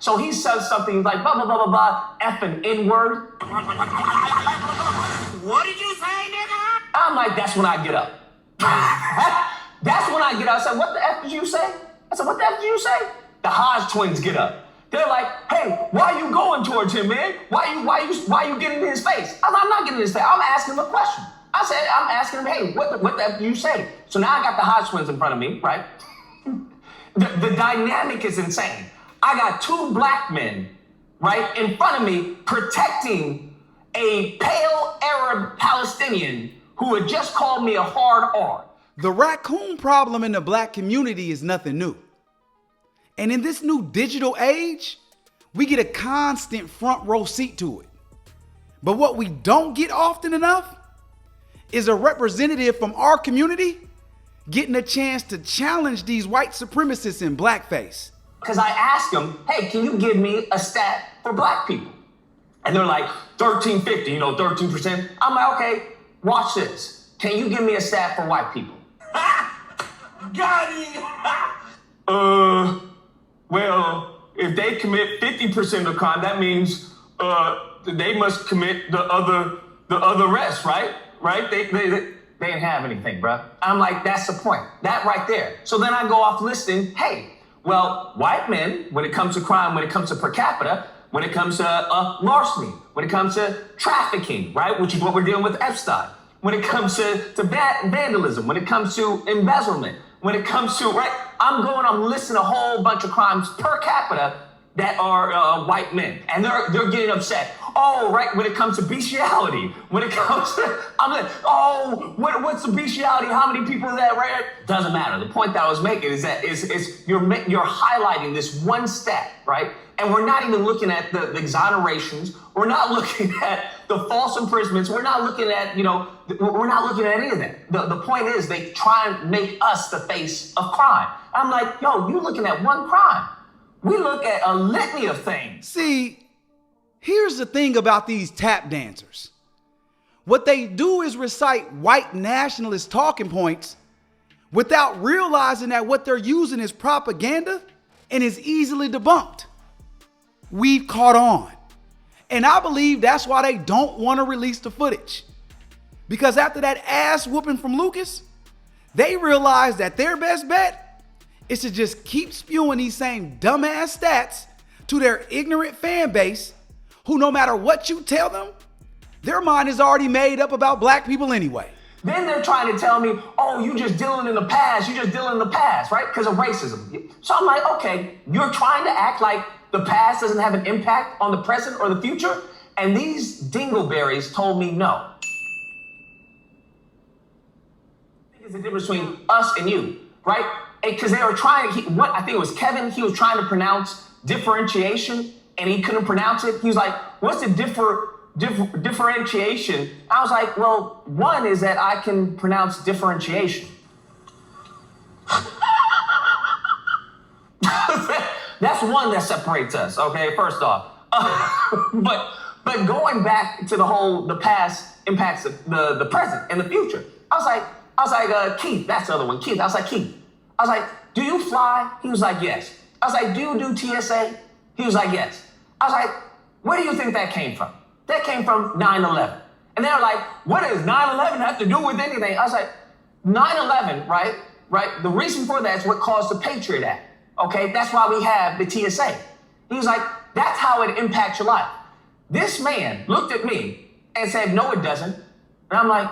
So he says something like blah, blah, blah, blah, blah, F and N-word. What did you say, nigga? I'm like, that's when I get up. That's when I get up. I said, what the F did you say? I said, what the F did you say? The Hodgetwins get up. They're like, hey, why are you going towards him, man? Why you getting in his face? I'm not getting in his face. I'm asking him a question. I said, I'm asking him, hey, what the F did you say? So now I got the Hodgetwins in front of me, right? The dynamic is insane. I got two black men, right, in front of me protecting a pale Arab Palestinian who had just called me a hard R. The raccoon problem in the black community is nothing new. And in this new digital age, we get a constant front row seat to it. But what we don't get often enough is a representative from our community getting a chance to challenge these white supremacists in blackface. Because I asked them, hey, can you give me a stat for black people? And they're like, 1350, 13%. I'm like, okay, watch this. Can you give me a stat for white people? Got it! Well, if they commit 50% of crime, that means they must commit the other rest, right? Right? They didn't have anything, bruh. I'm like, that's the point. That right there. So then I go off listing, hey, well, white men, when it comes to crime, when it comes to per capita, when it comes to larceny, when it comes to trafficking, right, which is what we're dealing with Epstein, when it comes to vandalism, when it comes to embezzlement, when it comes to, right, I'm listing a whole bunch of crimes per capita that are white men, and they're getting upset. Oh, right, when it comes to bestiality, when it comes to, I'm like, oh, what's the bestiality? How many people are that, right? Doesn't matter. The point that I was making is that you're highlighting this one stat, right? And we're not even looking at the exonerations. We're not looking at the false imprisonments. We're not looking at, we're not looking at any of that. The point is they try and make us the face of crime. I'm like, yo, you're looking at one crime. We look at a litany of things. See, here's the thing about these tap dancers. What they do is recite white nationalist talking points without realizing that what they're using is propaganda and is easily debunked. We've caught on. And I believe that's why they don't want to release the footage. Because after that ass whooping from Lucas, they realize that their best bet is to just keep spewing these same dumbass stats to their ignorant fan base who, no matter what you tell them, their mind is already made up about black people anyway. Then they're trying to tell me, oh, you just dealing in the past, right? Because of racism. So I'm like, okay, you're trying to act like the past doesn't have an impact on the present or the future? And these dingleberries told me no. There's a difference between us and you, right? Because they were trying, I think it was Kevin, he was trying to pronounce differentiation and he couldn't pronounce it. He was like, what's the differentiation? I was like, well, one is that I can pronounce differentiation. That's one that separates us, okay, first off. But going back to the past impacts the present and the future. I was like, Keith, that's the other one, Keith. I was like, Keith. I was like, do you fly? He was like, yes. I was like, do you do TSA? He was like, yes. I was like, where do you think that came from? That came from 9/11. And they were like, what does 9/11 have to do with anything? I was like, 9/11, right? The reason for that is what caused the Patriot Act. Okay, that's why we have the TSA. He was like, that's how it impacts your life. This man looked at me and said, no, it doesn't. And I'm like,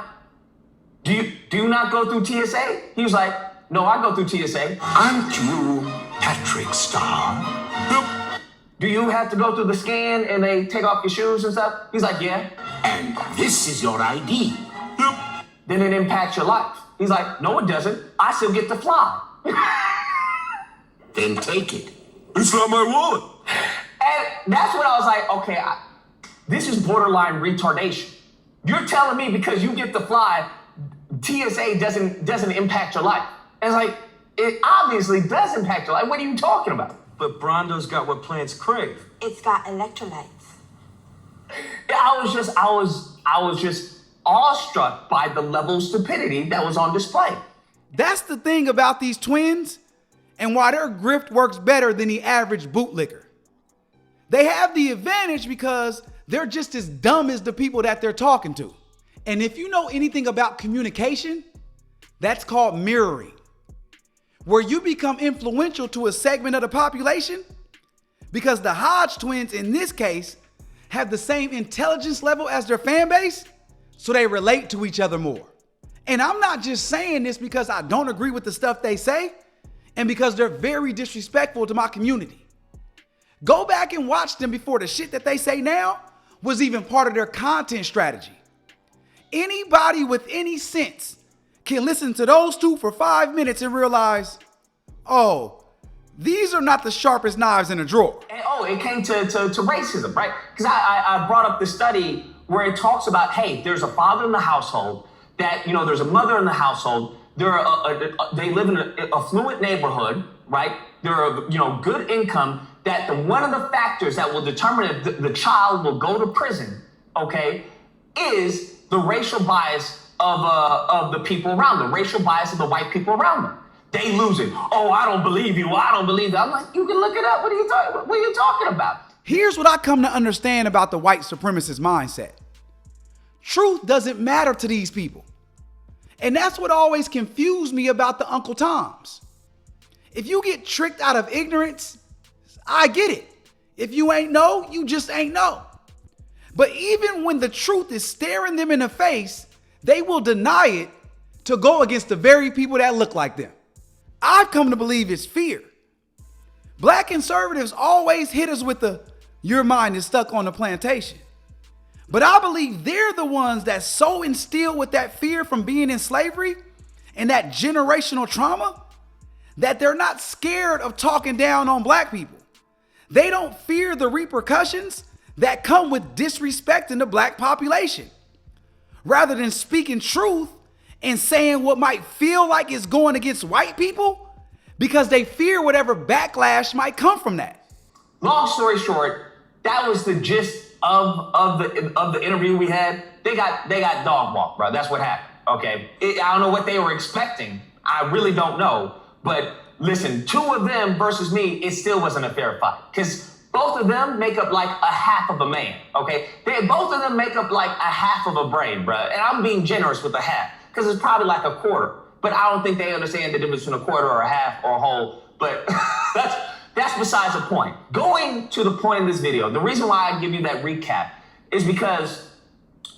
do you not go through TSA? He was like, no, I go through TSA. Aren't you Patrick Star? Nope. Do you have to go through the scan and they take off your shoes and stuff? He's like, yeah. And this is your ID. Nope. Then it impacts your life. He's like, no, it doesn't. I still get to fly. Then take it. It's not my wallet. And that's when I was like, okay, this is borderline retardation. You're telling me because you get to fly, TSA doesn't impact your life. And it's like, it obviously does impact your life. What are you talking about? But Brondo's got what plants crave. It's got electrolytes. I was just awestruck by the level of stupidity that was on display. That's the thing about these twins and why their grift works better than the average bootlicker. They have the advantage because they're just as dumb as the people that they're talking to. And if you know anything about communication, that's called mirroring, where you become influential to a segment of the population because the Hodge twins in this case have the same intelligence level as their fan base, so they relate to each other more. And I'm not just saying this because I don't agree with the stuff they say and because they're very disrespectful to my community. Go back and watch them before the shit that they say now was even part of their content strategy. Anybody with any sense can listen to those two for 5 minutes and realize, oh, these are not the sharpest knives in a drawer. And it came to racism, right? Because I brought up the study where it talks about, hey, there's a father in the household, that, there's a mother in the household, they live in an affluent neighborhood, right? They're of, good income, that one of the factors that will determine if the child will go to prison, okay, is the racial bias of the people around them, racial bias of the white people around them. They lose it. Oh, I don't believe you. I don't believe that. I'm like, you can look it up. What are you talking about? Here's what I come to understand about the white supremacist mindset. Truth doesn't matter to these people. And that's what always confused me about the Uncle Toms. If you get tricked out of ignorance, I get it. If you ain't know, you just ain't know. But even when the truth is staring them in the face, they will deny it to go against the very people that look like them. I've come to believe it's fear. Black conservatives always hit us with the, your mind is stuck on the plantation. But I believe they're the ones that so instilled with that fear from being in slavery and that generational trauma that they're not scared of talking down on black people. They don't fear the repercussions that come with disrespecting the black population. Rather than speaking truth and saying what might feel like it's going against white people because they fear whatever backlash might come from that. Long story short, that was the gist of the interview we had. They got dog walked, bro. That's what happened. Okay, I don't know what they were expecting. I really don't know. But listen, two of them versus me, it still wasn't a fair fight because both of them make up like a half of a man. Okay, both of them make up like a half of a brain, bro. And I'm being generous with a half because it's probably like a quarter. But I don't think they understand the difference between a quarter or a half or a whole. But that's besides the point. Going to the point in this video, the reason why I give you that recap is because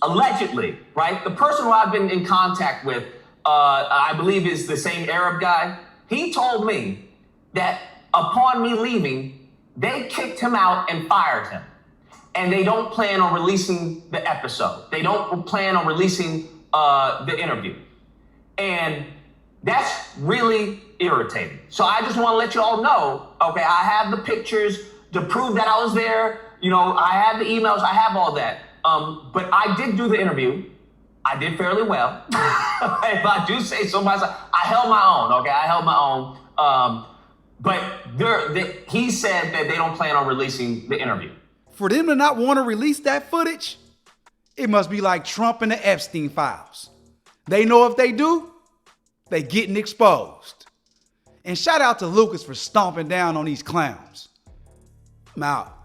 allegedly, right, the person who I've been in contact with, I believe is the same Arab guy, he told me that upon me leaving, they kicked him out and fired him. And they don't plan on releasing the episode. They don't plan on releasing the interview. And that's really irritating. So I just want to let you all know, okay, I have the pictures to prove that I was there. I have the emails, I have all that. But I did do the interview. I did fairly well. If I do say so myself, I held my own, okay? I held my own. But he said that they don't plan on releasing the interview. For them to not want to release that footage, it must be like Trump and the Epstein files. They know if they do, they getting exposed. And shout out to Lucas for stomping down on these clowns. I'm out.